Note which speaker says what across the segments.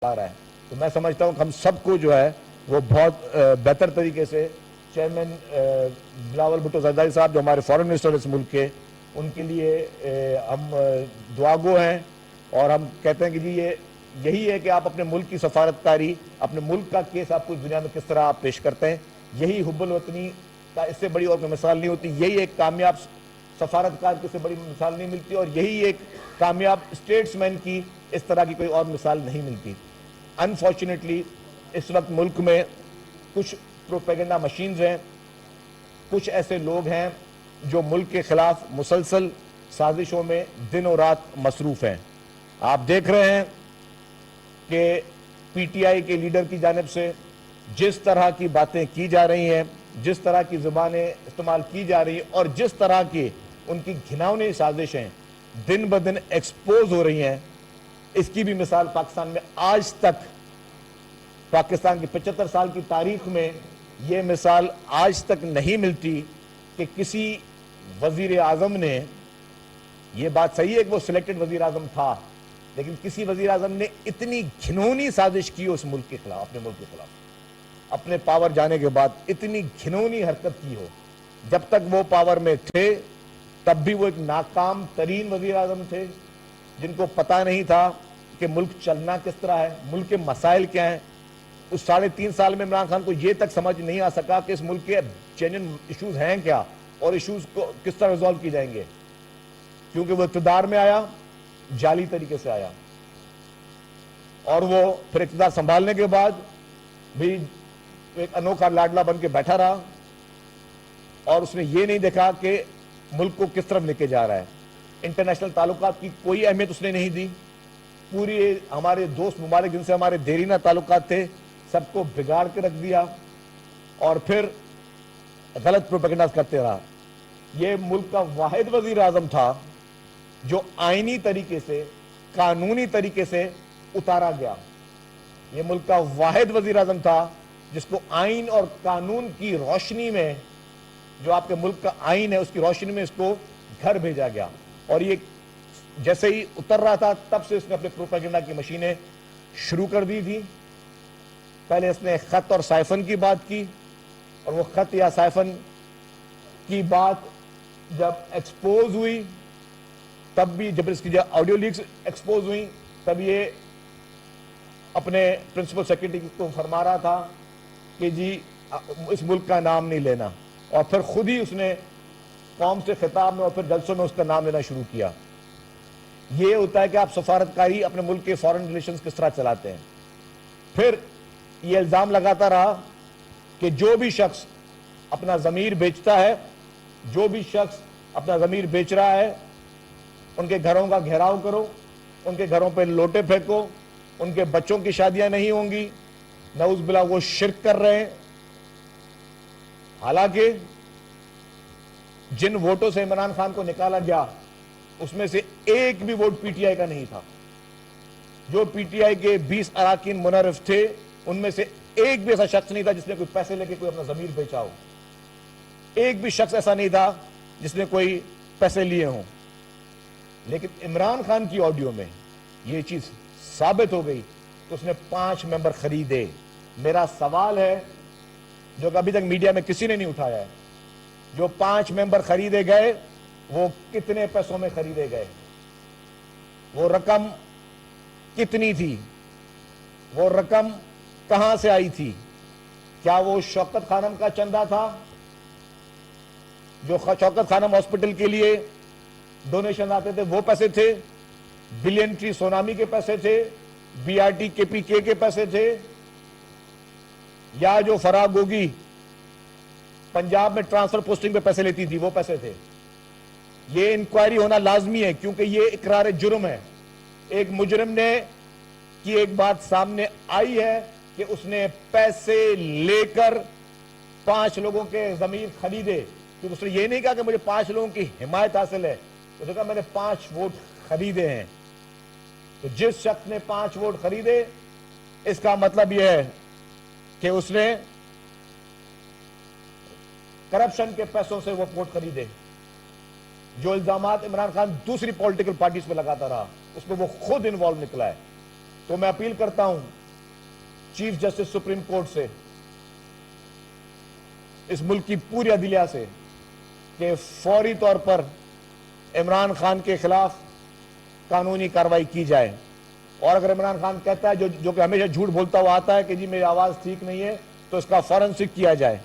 Speaker 1: آ رہا ہے. تو میں سمجھتا ہوں کہ ہم سب کو جو ہے وہ بہت بہتر طریقے سے چیئرمین بلاول بھٹو زرداری صاحب جو ہمارے فارن منسٹر اس ملک کے، ان کے لیے ہم دعا گو ہیں، اور ہم کہتے ہیں کہ جی یہی ہے کہ آپ اپنے ملک کی سفارتکاری، اپنے ملک کا کیس آپ پوری دنیا میں کس طرح آپ پیش کرتے ہیں. یہی حب الوطنی کا اس سے بڑی اور کوئی مثال نہیں ہوتی. یہی ایک کامیاب سفارتکار کی سے بڑی مثال نہیں ملتی، اور یہی ایک کامیاب اسٹیٹس مین کی اس طرح کی کوئی اور مثال نہیں ملتی. انفارچونیٹلی اس وقت ملک میں کچھ پروپیگنڈا مشینز ہیں، کچھ ایسے لوگ ہیں جو ملک کے خلاف مسلسل سازشوں میں دن و رات مصروف ہیں. آپ دیکھ رہے ہیں کہ پی ٹی آئی کے لیڈر کی جانب سے جس طرح کی باتیں کی جا رہی ہیں، جس طرح کی زبانیں استعمال کی جا رہی ہیں، اور جس طرح کی ان کی گھناؤنی سازشیں دن بدن ایکسپوز ہو رہی ہیں، اس کی بھی مثال پاکستان میں آج تک، پاکستان کی 75 سال کی تاریخ میں یہ مثال آج تک نہیں ملتی کہ کسی وزیر اعظم نے، یہ بات صحیح ہے کہ وہ سلیکٹڈ وزیر اعظم تھا، لیکن کسی وزیر اعظم نے اتنی گھنونی سازش کی اس ملک کے خلاف، اپنے ملک کے خلاف، اپنے پاور جانے کے بعد اتنی گھنونی حرکت کی ہو. جب تک وہ پاور میں تھے تب بھی وہ ایک ناکام ترین وزیر اعظم تھے، جن کو پتہ نہیں تھا کہ ملک چلنا کس طرح ہے، ملک کے مسائل کیا ہیں. اس 3.5 سال میں عمران خان کو یہ تک سمجھ نہیں آ سکا کہ اس ملک کے جینوئن ایشوز ہیں کیا، اور ایشوز کو کس طرح ریزالو کی جائیں گے. کیونکہ وہ اقتدار میں آیا، جعلی طریقے سے آیا، اور وہ پھر اقتدار سنبھالنے کے بعد بھی ایک انوکھا لاڈلا بن کے بیٹھا رہا، اور اس نے یہ نہیں دیکھا کہ ملک کو کس طرف لے کے جا رہا ہے. انٹرنیشنل تعلقات کی کوئی اہمیت اس نے نہیں دی. پوری ہمارے دوست ممالک جن سے ہمارے دیرینہ تعلقات تھے سب کو بگاڑ کے رکھ دیا، اور پھر غلط پروپیگنڈاز کرتے رہا. یہ ملک کا واحد وزیر اعظم تھا جو آئینی طریقے سے، قانونی طریقے سے اتارا گیا. یہ ملک کا واحد وزیر اعظم تھا جس کو آئین اور قانون کی روشنی میں، جو آپ کے ملک کا آئین ہے اس کی روشنی میں اس کو گھر بھیجا گیا. اور یہ جیسے ہی اتر رہا تھا تب سے اس نے اپنے پروپیگنڈا کی مشینیں شروع کر دی تھی. پہلے اس نے خط اور سائفن کی بات کی، اور وہ خط یا سائفن کی بات جب ایکسپوز ہوئی، تب بھی جب اس کی آڈیو لیکس ایکسپوز ہوئی، تب یہ اپنے پرنسپل سیکرٹری کو فرما رہا تھا کہ جی اس ملک کا نام نہیں لینا، اور پھر خود ہی اس نے قوم سے خطاب میں اور پھر جلسوں میں اس کا نام لینا شروع کیا. یہ ہوتا ہے کہ آپ سفارتکاری اپنے ملک کے فارن ریلیشنز کس طرح چلاتے ہیں. پھر یہ الزام لگاتا رہا کہ جو بھی شخص اپنا ضمیر بیچتا ہے، جو بھی شخص اپنا ضمیر بیچ رہا ہے، ان کے گھروں کا گھیراؤ کرو، ان کے گھروں پہ لوٹے پھینکو، ان کے بچوں کی شادیاں نہیں ہوں گی. نعوذ باللہ وہ شرک کر رہے ہیں. حالانکہ جن ووٹوں سے عمران خان کو نکالا گیا اس میں سے ایک بھی ووٹ پی ٹی آئی کا نہیں تھا. جو پی ٹی آئی کے 20 اراکین منعرف تھے ان میں سے ایک بھی ایسا شخص نہیں تھا جس نے کوئی پیسے لے کے کوئی اپنا ضمیر بیچا ہو. ایک بھی شخص ایسا نہیں تھا جس نے کوئی پیسے لیے ہوں. لیکن عمران خان کی آڈیو میں یہ چیز ثابت ہو گئی کہ اس نے 5 ممبر خریدے. میرا سوال ہے جو کہ ابھی تک میڈیا میں کسی نے نہیں اٹھایا ہے، جو 5 ممبر خریدے گئے وہ کتنے پیسوں میں خریدے گئے؟ وہ رقم کتنی تھی؟ وہ رقم کہاں سے آئی تھی؟ کیا وہ شوکت خانم کا چندہ تھا جو شوکت خانم ہاسپٹل کے لیے ڈونیشن آتے تھے وہ پیسے تھے؟ بلین ٹری سونامی کے پیسے تھے؟ بی آر ٹی کے پی کے پیسے تھے؟ یا جو فرا گوگی پنجاب میں ٹرانسفر پوسٹنگ پہ پیسے لیتی تھی وہ پیسے تھے؟ یہ انکوائری ہونا لازمی ہے کیونکہ یہ اقرار جرم ہے. ایک مجرم نے کی ایک بات سامنے آئی ہے کہ اس نے پیسے لے کر 5 لوگوں کے ضمیر خریدے. کیونکہ اس نے یہ نہیں کہا کہ مجھے 5 لوگوں کی حمایت حاصل ہے، اس نے کہا میں نے 5 ووٹ خریدے ہیں. تو جس شخص نے 5 ووٹ خریدے اس کا مطلب یہ ہے کہ اس نے کرپشن کے پیسوں سے وہ ووٹ خریدے. جو الزامات عمران خان دوسری پولیٹیکل پارٹیز پہ لگاتا رہا اس میں وہ خود انوالو نکلا ہے. تو میں اپیل کرتا ہوں چیف جسٹس سپریم کورٹ سے، اس ملک کی پوری عدلیہ سے، کہ فوری طور پر عمران خان کے خلاف قانونی کارروائی کی جائے. اور اگر عمران خان کہتا ہے جو کہ ہمیشہ جھوٹ بولتا ہوا آتا ہے کہ جی میری آواز ٹھیک نہیں ہے، تو اس کا فورنسک کیا جائے.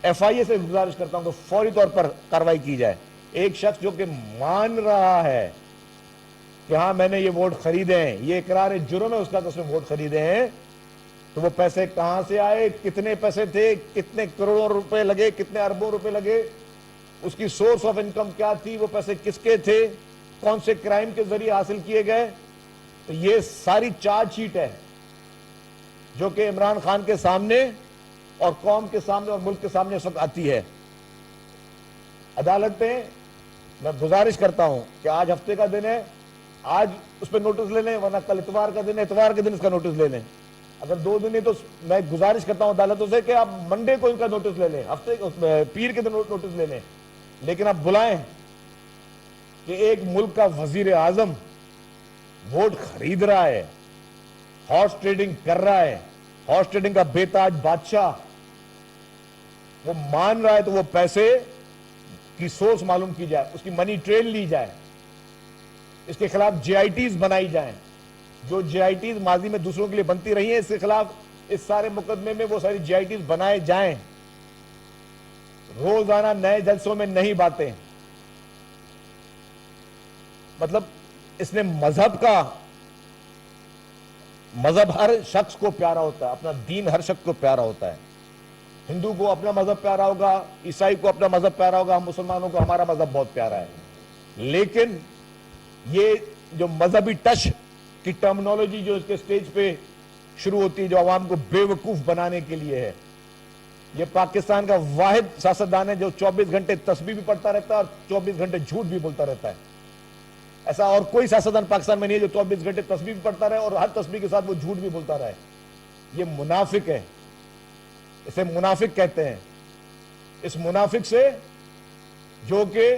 Speaker 1: ایف آئی اے سے گزارش کرتا ہوں کہ فوری طور پر کارروائی کی جائے. ایک شخص جو کہ مان رہا ہے کہ ہاں میں نے یہ ووٹ خریدے ہیں، یہ اقرار جرم ہے اس کا کہ اس نے ووٹ خریدے ہیں، تو وہ پیسے کہاں سے آئے، کتنے پیسے تھے، کتنے کروڑوں روپے لگے، کتنے اربوں روپے لگے، اس کی سورس آف انکم کیا تھی، وہ پیسے کس کے تھے، کون سے کرائم کے ذریعے حاصل کیے گئے. تو یہ ساری چارج شیٹ ہے جو کہ عمران خان کے سامنے اور قوم کے سامنے اور ملک کے سامنے اس وقت آتی ہے. عدالت میں گزارش کرتا ہوں کہ آج ہفتے کا دن ہے، آج اس پہ نوٹس لے لیں، ورنہ کل اتوار کا دن ہے، اتوار کے دن اس کا نوٹس لے لیں. اگر 2 دن ہے تو میں گزارش کرتا ہوں عدالتوں سے کہ آپ منڈے کو ان کا نوٹس لے لیں، پیر کے دن نوٹس لے لیں. لیکن آپ بلائیں کہ ایک ملک کا وزیر اعظم ووٹ خرید رہا ہے، ہارس ٹریڈنگ کر رہا ہے، ہارس ٹریڈنگ کا بے تاج بادشاہ وہ مان رہا ہے، تو وہ پیسے کی سورس معلوم کی جائے، اس کی منی ٹریل لی جائے، اس کے خلاف جے آئی ٹیز بنائی جائیں. جو جے آئی ٹیز ماضی میں دوسروں کے لیے بنتی رہی ہیں، اس کے خلاف اس سارے مقدمے میں وہ ساری جے آئی ٹیز بنائے جائیں. روزانہ نئے جلسوں میں نہیں باتیں. مطلب اس نے مذہب ہر شخص کو پیارا ہوتا ہے، اپنا دین ہر شخص کو پیارا ہوتا ہے. ہندو کو اپنا مذہب پیارا ہوگا، عیسائی کو اپنا مذہب پیارا ہوگا، ہم مسلمانوں کو ہمارا مذہب بہت پیارا ہے. لیکن یہ جو مذہبی ٹچ کی ٹرمنالوجی جو اس کے سٹیج پہ شروع ہوتی ہے، جو عوام کو بے وقوف بنانے کے لیے ہے. یہ پاکستان کا واحد سیاستدان ہے جو 24 گھنٹے تسبیح بھی پڑھتا رہتا ہے اور 24 گھنٹے جھوٹ بھی بولتا رہتا ہے. ایسا اور کوئی سیاستدان پاکستان میں نہیں ہے جو 24 گھنٹے تسبیح بھی پڑھتا رہے اور ہر تسبیح کے ساتھ وہ جھوٹ بھی بولتا رہے. یہ منافق ہے، اسے منافق کہتے ہیں. اس منافق سے جو کہ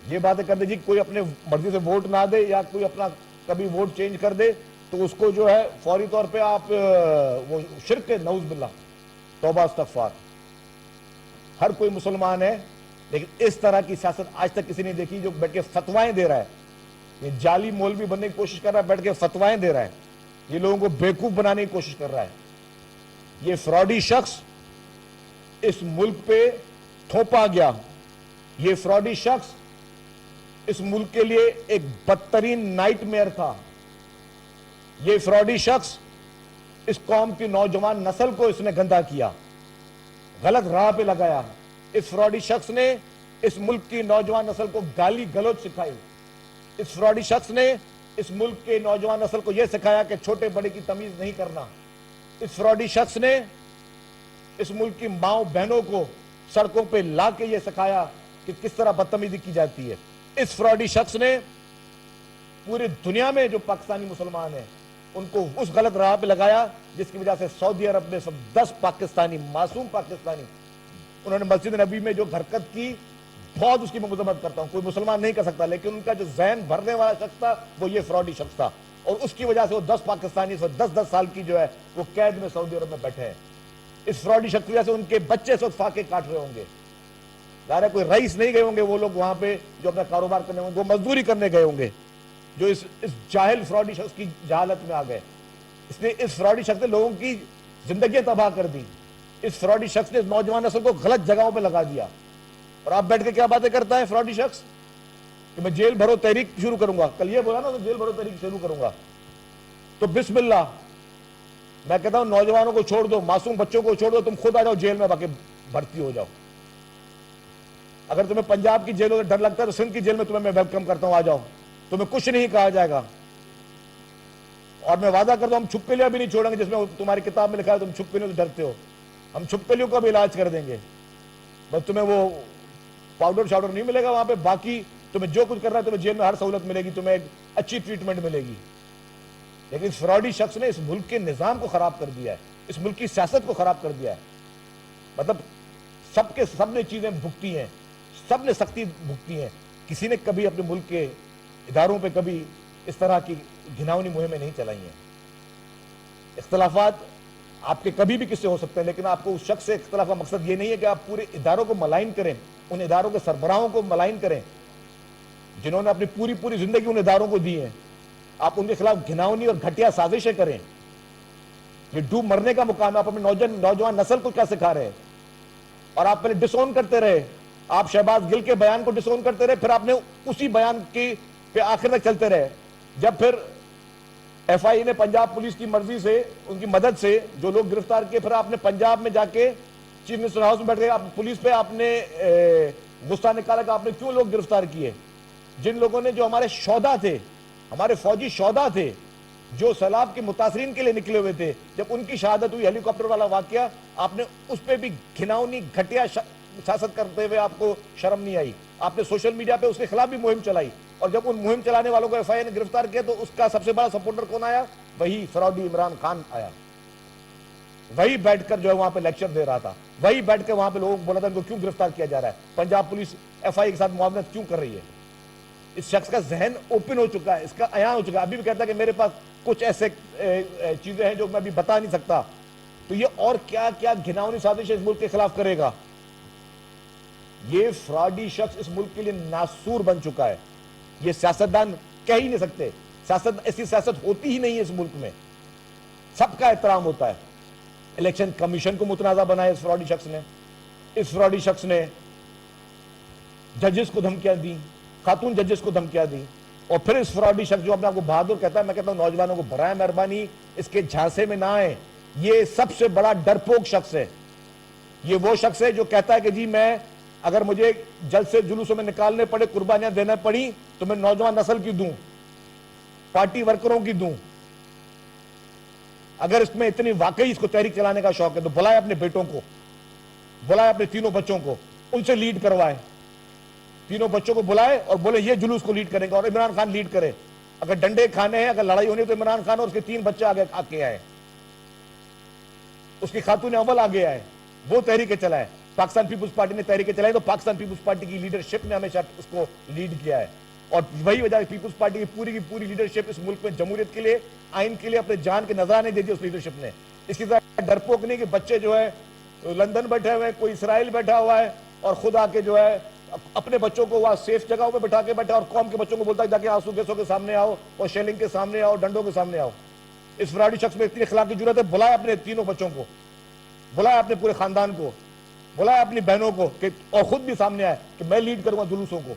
Speaker 1: یہ باتیں کر دے جی کوئی اپنے مرضی سے ووٹ نہ دے یا کوئی اپنا کبھی ووٹ چینج کر دے تو اس کو جو ہے فوری طور پہ آپ وہ شرک ہے، نعوذ باللہ، توبہ استغفار. ہر کوئی مسلمان ہے، لیکن اس طرح کی سیاست آج تک کسی نے دیکھی جو بیٹھ کے فتوائیں دے رہا ہے. یہ جعلی مولوی بننے کی کوشش کر رہا ہے، بیٹھ کے فتوائیں دے رہا ہے. یہ لوگوں کو بیوقوف بنانے کی کوشش کر رہا ہے. یہ فراڈی شخص اس ملک پہ تھوپا گیا. یہ فراڈی شخص اس ملک کے لیے ایک بدترین نائٹ میئر تھا. یہ فراڈی شخص اس قوم کی نوجوان نسل کو اس نے گندا کیا، غلط راہ پہ لگایا. اس فراڈی شخص نے اس ملک کی نوجوان نسل کو گالی گلوچ سکھائی. اس فراڈی شخص نے اس ملک کے نوجوان نسل کو یہ سکھایا کہ چھوٹے بڑے کی تمیز نہیں کرنا. اس فراڈی شخص نے اس ملک کی ماؤں بہنوں کو سڑکوں پہ لا کے یہ سکھایا کہ کس طرح بدتمیزی کی جاتی ہے. اس فراڈی شخص نے پوری دنیا میں جو پاکستانی مسلمان ہیں ان کو اس غلط راہ پہ لگایا جس کی وجہ سے سعودی عرب میں 10 پاکستانی معصوم پاکستانی انہوں نے مسجد نبی میں جو حرکت کی، بہت اس کی میں مذمت کرتا ہوں، کوئی مسلمان نہیں کر سکتا، لیکن ان کا جو ذہن بھرنے والا شخص تھا وہ یہ فراڈی شخص تھا. اور اس کی وجہ سے وہ 10 پاکستانی 10 سال کی جو ہے وہ قید میں سعودی عرب میں بیٹھے ہیں. اس فراڈی شخص کی وجہ سے ان کے بچے سے فاقے کاٹ رہے ہوں گے. ظاہر ہے کوئی رئیس نہیں گئے ہوں گے وہ لوگ وہاں پہ جو اپنا کاروبار کرنے ہوں گے، وہ مزدوری کرنے گئے ہوں گے جو اس جاہل فراڈی شخص کی جہالت میں آ گئے. اس نے اس فراڈی شخص نے لوگوں کی زندگیاں تباہ کر دی. اس فراڈی شخص نے نوجوان نسل کو غلط جگہوں پہ لگا دیا. اور آپ بیٹھ کے کیا باتیں کرتا ہے فراڈی شخص کہ میں جیل بھرو تحریک شروع کروں گا. کل یہ بولا نا تو جیل بھرو تحریک شروع کروں گا. تو بسم اللہ، میں کہتا ہوں نوجوانوں کو چھوڑ دو، معصوم بچوں کو چھوڑ دو، تم خود آ جاؤ جیل میں، باقی بھرتی ہو جاؤ. اگر تمہیں پنجاب کی جیلوں سے ڈر لگتا ہے تو سندھ کی جیل میں تمہیں میں ویلکم کرتا ہوں، آ جاؤ، تمہیں کچھ نہیں کہا جائے گا. اور میں وعدہ کرتا ہوں ہم چھپکلیاں بھی نہیں چھوڑیں گے، جس میں تمہاری کتاب میں لکھا ہے تم چھپکلیوں سے ڈرتے ہو، ہم چھپکلیوں کا بھی علاج کر دیں گے. بس تمہیں وہ پاؤڈر شاؤڈر نہیں ملے گا وہاں پہ، باقی تمہیں جو کچھ کرنا ہے تمہیں جیل میں ہر سہولت ملے گی، تمہیں ایک اچھی ٹریٹمنٹ ملے گی. لیکن اس فراڈی شخص نے اس ملک کے نظام کو خراب کر دیا ہے، اس ملک کی سیاست کو خراب کر دیا ہے. مطلب سب نے چیزیں بھگتی ہیں، سب نے سختی بھگتی ہیں. کسی نے کبھی اپنے ملک کے اداروں پہ کبھی اس طرح کی گھناؤنی مہمیں نہیں چلائی ہیں. اختلافات آپ کے کبھی بھی کس سے ہو سکتے ہیں، لیکن آپ کو اس شخص سے اختلاف کا مقصد یہ نہیں ہے کہ آپ پورے اداروں کو ملائن کریں، ان اداروں کے سربراہوں کو ملائن کریں جنہوں نے اپنی پوری زندگی ان اداروں کو دی ہے. آپ ان کے خلاف گھناؤنی اور گھٹیا سازشیں کریں. یہ ڈوب مرنے کا مقام ہے. آپ اپنے نوجوان نسل کو کیا سکھا رہے ہیں؟ اور آپ پہلے ڈس اون کرتے رہے. آپ شہباز گل کے بیان کو ڈس اون کرتے رہے، پھر آپ نے اسی بیان کی پہ آخر تک چلتے رہے. جب پھر ایف آئی اے نے پنجاب پولیس کی مرضی سے، ان کی مدد سے جو لوگ گرفتار کیے، پھر آپ نے پنجاب میں جا کے چیف منسٹر ہاؤس میں بیٹھ گئے. پولیس پہ آپ نے غصہ نکالا کہ آپ نے کیوں لوگ گرفتار کیے. جن لوگوں نے، جو ہمارے شہدا تھے، ہمارے فوجی شہدا تھے، جو سیلاب کے متاثرین کے لیے نکلے ہوئے تھے، جب ان کی شہادت ہوئی، ہیلی کاپٹر والا واقعہ، آپ نے اس پہ بھی گھناؤنی گھٹیا سیاست کرتے ہوئے آپ کو شرم نہیں آئی. آپ نے سوشل میڈیا پہ اس کے خلاف بھی مہم چلائی. اور جب ان مہم چلانے والوں کو ایف آئی اے نے گرفتار کیا تو اس کا سب سے بڑا سپورٹر کون آیا؟ وہی فراڈی عمران خان آیا. وہی بیٹھ کر جو ہے وہاں پہ لیکچر دے رہا تھا. وہی بیٹھ کر وہاں پہ لوگوں کو بولا تھا ان کو کیوں گرفتار کیا جا رہا ہے، پنجاب پولیس ایف آئی اے کے ساتھ معاونت کیوں کر رہی ہے. اس شخص کا ذہن اوپن ہو چکا ہے، اس کا عیاں ہو چکا ہے. ابھی بھی کہتا ہے کہ میرے پاس کچھ ایسے چیزیں ہیں جو میں ابھی بتا نہیں سکتا. تو یہ اور کیا کیا گھناؤنی سازش اس ملک کے خلاف کرے گا. یہ فراڈی شخص اس ملک کے لیے ناسور بن چکا ہے. یہ سیاستدان کہہ ہی نہیں سکتے. ایسی سیاست ہوتی ہی نہیں ہے اس ملک میں. سب کا احترام ہوتا ہے. الیکشن کمیشن کو متنازع بنایا اس فراڈی شخص نے. اس فراڈی شخص نے ججز کو دھمکیاں دی، خاتون ججز کو دھمکیاں دی. اور پھر اس فراڈی شخص جو اپنے آپ کو بہادر کہتا ہے، میں کہتا ہوں نوجوانوں کو برائے مہربانی اس کے جھانسے میں نہ آئے. یہ سب سے بڑا ڈرپوک شخص ہے. یہ وہ شخص ہے جو کہتا ہے کہ جی میں، اگر مجھے جلسے جلوسوں میں نکالنے پڑے، قربانیاں دینا پڑی تو میں نوجوان نسل کی دوں، پارٹی ورکروں کی دوں. اگر اس میں اتنی واقعی اس کو تحریک چلانے کا شوق ہے تو بلائے اپنے بیٹوں کو، بلائے اپنے تینوں بچوں کو، ان سے لیڈ کروائے. تینوں بچوں کو بلائے اور بولے یہ جلوس کو لیڈ کریں گے، اور عمران خان لیڈ کرے. اگر ڈنڈے کھانے ہیں، اگر لڑائی ہونی ہے تو عمران خان اور اس کے 3 بچے آگے آئے، اس کی خاتون اول آگے آئے، وہ تحریکیں چلائے. پاکستان پیپلز پارٹی نے تحریکیں چلائی تو پاکستان پیپلز پارٹی کی لیڈرشپ نے ہمیشہ اس کو لیڈ کیا ہے. اور وہی وجہ ہے پیپلز پارٹی کی پوری لیڈرشپ اس ملک میں جمہوریت کے لیے، آئین کے لیے اپنے جان کے نذرانے دے دی اس لیڈرشپ نے. اس کی طرح ڈرپوک نہیں کہ بچے جو ہے لندن بیٹھے ہوئے، کوئی اسرائیل بیٹھا ہوا ہے اور خود آ کے جو ہے اپنے بچوں کو وہاں سیف جگہوں پہ بٹھا کے بیٹھا اور قوم کے بچوں کو بولتا ہے جا کے آنسو گیسوں کے سامنے آؤ اور شیلنگ کے سامنے آؤ، ڈنڈوں کے سامنے آؤ. اس فراڈی شخص میں اتنی اخلاق کی ضرورت ہے. بلائے اپنے تینوں بچوں کو، بلائے اپنے پورے خاندان کو، بلائے اپنی بہنوں کو کہ اور خود بھی سامنے آئے کہ میں لیڈ کروں گا جلوسوں کو.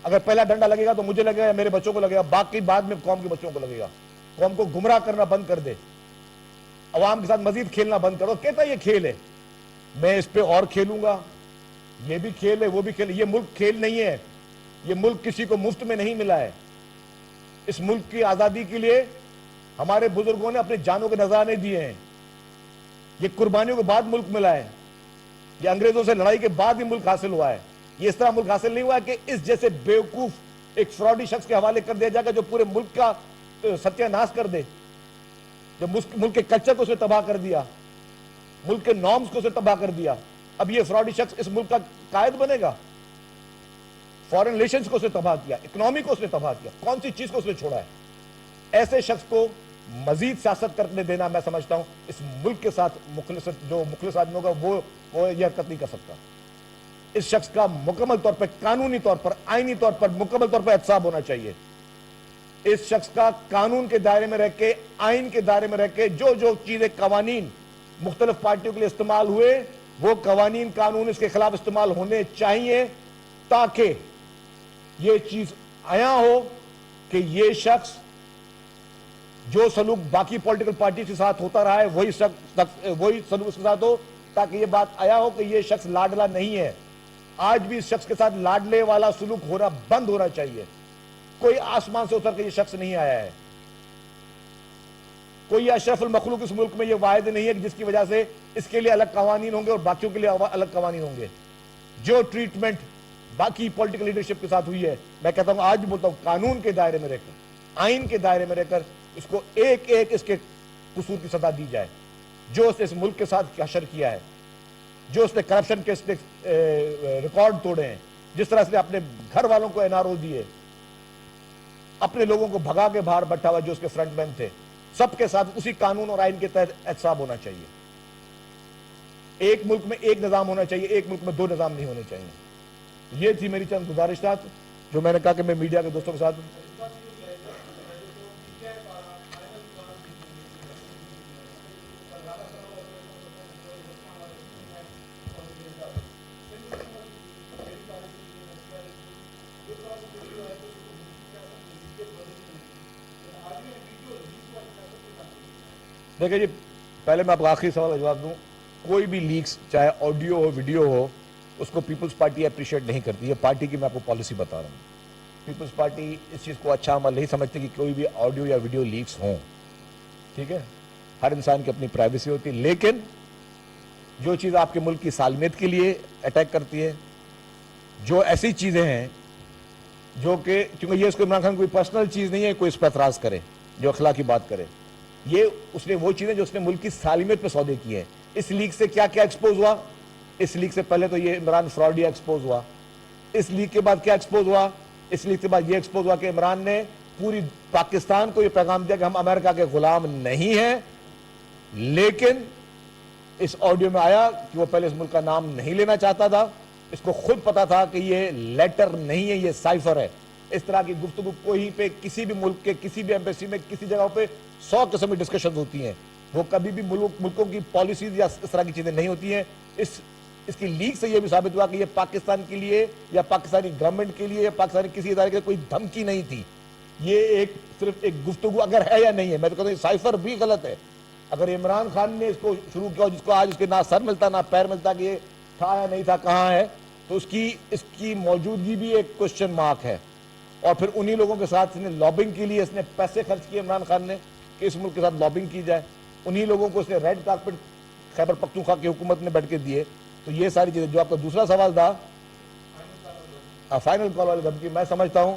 Speaker 1: اگر پہلا ڈنڈا لگے گا تو مجھے لگے گا یا میرے بچوں کو لگے گا، باقی بعد میں قوم کے بچوں کو لگے گا. قوم کو گمراہ کرنا بند کر دے، عوام کے ساتھ مزید کھیلنا بند کرو. کہتا ہے یہ کھیل ہے، میں اس پہ اور کھیلوں گا. یہ بھی کھیل ہے، وہ بھی کھیل ہے. یہ ملک کھیل نہیں ہے. یہ ملک کسی کو مفت میں نہیں ملا ہے. اس ملک کی آزادی کے لیے ہمارے بزرگوں نے اپنے جانوں کے نذرانے دیے ہیں. یہ قربانیوں کے بعد ملک ملا ہے. یہ انگریزوں سے لڑائی کے بعد ہی ملک حاصل ہوا ہے. یہ اس طرح ملک حاصل نہیں ہوا ہے کہ اس جیسے بیوقوف ایک فراڈی شخص کے حوالے کر دیا جائے گا جو پورے ملک کا ستیہ ناش کر دے، جو ملک کے کلچر کو اس نے تباہ کر دیا، ملک کے نارمز کو اس نے تباہ کر دیا. اب یہ فراڈی شخص اس ملک کا قائد بنے گا؟ فارن ریلیشنز کو اس نے تباہ کیا، اکنامی کو اس نے تباہ کیا. کون سی چیز کو اس نے چھوڑا ہے؟ ایسے شخص کو مزید سیاست کرنے دینا میں سمجھتا ہوں اس ملک کے ساتھ جو مخلص آدمی ہوگا وہ یہ حرکت نہیں کر سکتا. اس شخص کا مکمل طور پر، قانونی طور پر، آئینی طور پر مکمل طور پر احتساب ہونا چاہیے. اس شخص کا قانون کے دائرے میں رہ کے، آئین کے دائرے میں رہ کے جو چیزیں، قوانین مختلف پارٹیوں کے لیے استعمال ہوئے، وہ قوانین قانون اس کے خلاف استعمال ہونے چاہیے تاکہ یہ چیز عیاں ہو کہ یہ شخص جو سلوک باقی پولیٹیکل پارٹیز کے ساتھ ہوتا رہا ہے وہی سلوک اس کے ساتھ ہو، تاکہ یہ بات عیاں ہو کہ یہ شخص لاڈلا نہیں ہے. آج بھی اس شخص کے ساتھ لاڈلے والا سلوک ہونا بند ہونا چاہیے. کوئی آسمان سے اتر کے یہ شخص نہیں آیا ہے. کوئی اشرف المخلوق اس ملک میں یہ واحد نہیں ہے جس کی وجہ سے اس کے لیے الگ قوانین ہوں گے اور باقیوں کے لیے الگ قوانین ہوں گے. جو ٹریٹمنٹ باقی پولیٹیکل لیڈرشپ کے ساتھ ہوئی ہے، میں کہتا ہوں آج بھی بولتا ہوں قانون کے دائرے میں رہ کر، آئین کے دائرے میں رہ کر اس کو ایک ایک اس کے قصور کی سزا دی جائے. جو اس نے اس ملک کے ساتھ حشر کیا ہے، جو اس نے کرپشن کے ریکارڈ توڑے ہیں، جس طرح سے اپنے گھر والوں کو NRO دیے، اپنے لوگوں کو بھگا کے باہر بیٹھا ہوا جو اس کے فرنٹ مین تھے، سب کے ساتھ اسی قانون اور آئین کے تحت احتساب ہونا چاہیے. ایک ملک میں ایک نظام ہونا چاہیے، ایک ملک میں دو نظام نہیں ہونے چاہیے. یہ تھی میری چند گزارشات جو میں نے کہا کہ میں میڈیا کے دوستوں کے ساتھ. دیکھیں جی، پہلے میں آپ کو آخری سوال کا جواب دوں. کوئی بھی لیکس چاہے آڈیو ہو ویڈیو ہو اس کو پیپلز پارٹی اپریشیٹ نہیں کرتی. یہ پارٹی کی میں آپ کو پالیسی بتا رہا ہوں. پیپلز پارٹی اس چیز کو اچھا عمل نہیں سمجھتی کہ کوئی بھی آڈیو یا ویڈیو لیکس ہوں. ٹھیک ہے، ہر انسان کی اپنی پرائیویسی ہوتی ہے، لیکن جو چیز آپ کے ملک کی سالمیت کے لیے اٹیک کرتی ہے، جو ایسی چیزیں ہیں جو کہ کیونکہ یہ اس کو عمران خان کوئی پرسنل چیز نہیں ہے کوئی اس پر اعتراض کرے، جو اخلاقی بات کرے. یہ اس نے وہ چیزیں جو اس نے ملک کی سالمیت پہ سودے کی ہیں. اس لیگ سے کیا کیا ایکسپوز ہوا؟ اس لیگ سے پہلے تو یہ عمران فراڈیا ایکسپوز ہوا. اس لیگ کے بعد کیا ایکسپوز ہوا؟ اس لیگ کے بعد یہ ایکسپوز ہوا کہ عمران نے پوری پاکستان کو یہ پیغام دیا کہ ہم امریکہ کے غلام نہیں ہیں. لیکن اس آڈیو میں آیا کہ وہ پہلے اس ملک کا نام نہیں لینا چاہتا تھا. اس کو خود پتا تھا کہ یہ لیٹر نہیں ہے، یہ سائفر ہے. اس طرح کی گفتگو کوئی پہ کسی بھی ملک کے کسی بھی ایمبیسی میں کسی جگہ پہ 100 قسم کی ڈسکشن ہوتی ہیں. وہ کبھی بھی ملکوں کی پالیسیز یا اس طرح کی چیزیں نہیں ہوتی ہیں. اس کی لیگ سے یہ بھی ثابت ہوا کہ یہ پاکستان کے لیے یا پاکستانی گورنمنٹ کے لیے یا پاکستانی کسی ادارے کے کوئی دھمکی نہیں تھی. یہ صرف ایک گفتگو اگر ہے یا نہیں ہے. میں تو کہتا ہوں سائفر بھی غلط ہے. اگر عمران خان نے اس کو شروع کیا جس کو آج اس کے نہ سر ملتا نہ پیر ملتا کہ یہ تھا یا نہیں تھا کہاں ہے، تو اس کی موجودگی بھی ایک کوشچن مارک ہے. اور پھر انہی لوگوں کے ساتھ اس نے لابنگ کے لیے اس نے پیسے خرچ کیے عمران خان نے کہ اس ملک کے ساتھ لابنگ کی جائے. انہی لوگوں کو اس نے ریڈ کارپٹ خیبر پختونخوا کی حکومت نے بیٹھ کے دیے. تو یہ ساری چیزیں جو آپ کا دوسرا سوال تھا فائنل کال والی دھمکی، میں سمجھتا ہوں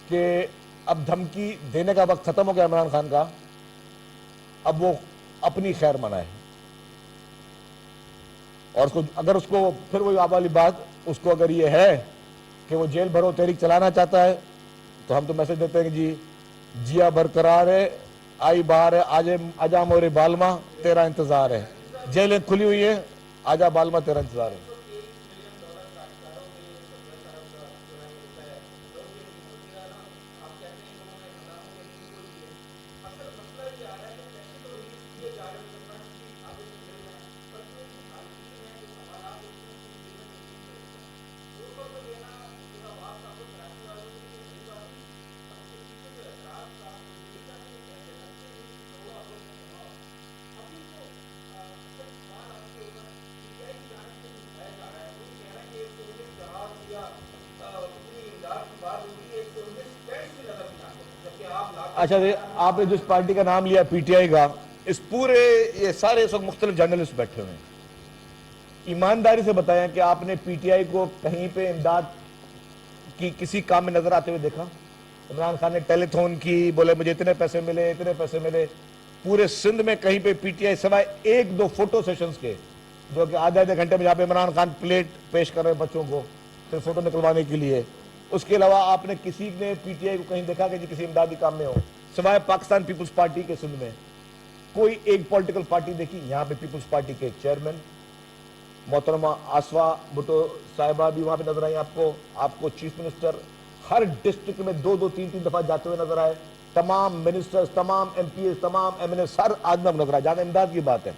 Speaker 1: کہ اب دھمکی دینے کا وقت ختم ہو گیا عمران خان کا. اب وہ اپنی خیر منائے اور اگر اس کو پھر وہی والی بات اس کو اگر یہ ہے کہ وہ جیل بھرو تحریک چلانا چاہتا ہے تو ہم تو میسج دیتے ہیں کہ جی جیا برقرار ہے، آئی باہر ہے، آجا مورے بالما تیرا انتظار ہے. جیلیں کھلی ہوئی ہیں، آجا بالما تیرا انتظار ہے. اچھا آپ نے جس پارٹی کا نام لیا پی ٹی آئی کا، اس پورے یہ سارے اس وقت مختلف جرنلسٹ بیٹھے ہوئے ہیں. ایمانداری سے بتائیں کہ آپ نے پی ٹی آئی کو کہیں پہ امداد کی کسی کام میں نظر آتے ہوئے دیکھا؟ عمران خان نے ٹیلی تھون کی، بولے مجھے اتنے پیسے ملے اتنے پیسے ملے. پورے سندھ میں کہیں پہ پی ٹی آئی سوائے ایک دو فوٹو سیشنز کے جو کہ آدھے گھنٹے میں جہاں پہ عمران خان پلیٹ پیش کر رہے بچوں کو پھر فوٹو نکلوانے کے لیے، اس کے علاوہ آپ نے کسی نے پی ٹی آئی کو کہیں دیکھا کہ کسی امدادی کام میں ہو سوائے پاکستان پیپلز پارٹی کے سندھ میں؟ کوئی ایک پولیٹیکل پارٹی دیکھی؟ یہاں پہ پیپلز پارٹی کے چیئرمین محترمہ آسوا بھٹو صاحبہ بھی وہاں پہ نظر آئی آپ کو چیف منسٹر ہر ڈسٹرکٹ میں دو تین دفعہ جاتے ہوئے نظر آئے. تمام منسٹرز، تمام ایم پی ایز، تمام ایم این ایز، ہر آدمی نظر آئے. جہاں امداد کی بات ہے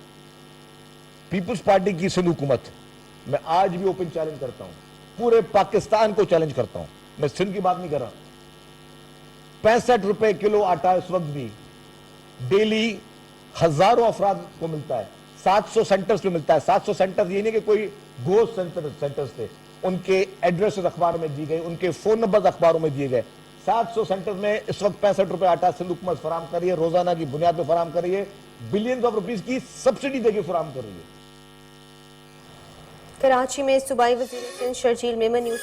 Speaker 1: پیپلز پارٹی کی سندھ حکومت، میں آج بھی اوپن چیلنج کرتا ہوں، پورے پاکستان کو چیلنج کرتا ہوں، میں سندھ کی بات نہیں کر رہا. 65 روپے کلو آٹا اس وقت بھی ڈیلی ہزاروں افراد کو ملتا ہے. 700 سینٹرز پہ ملتا ہے. 700 سینٹرز یہ نہیں کہ کوئی گوشت سینٹرز تھے، ان کے ایڈریسز اخبار میں دی گئی، ان کے فون نمبرز اخباروں میں دیے گئے. 700 سینٹرز میں اس وقت 65 روپے آٹا سندھ حکومت فراہم کر رہی ہے، روزانہ کی بنیاد پہ فراہم کر رہی ہے، بلینز آف روپیز کی سبسڈی دے کے فراہم کر رہی ہے.
Speaker 2: کراچی میں صوبائی وزیر سندھ شرجیل میمن نیوز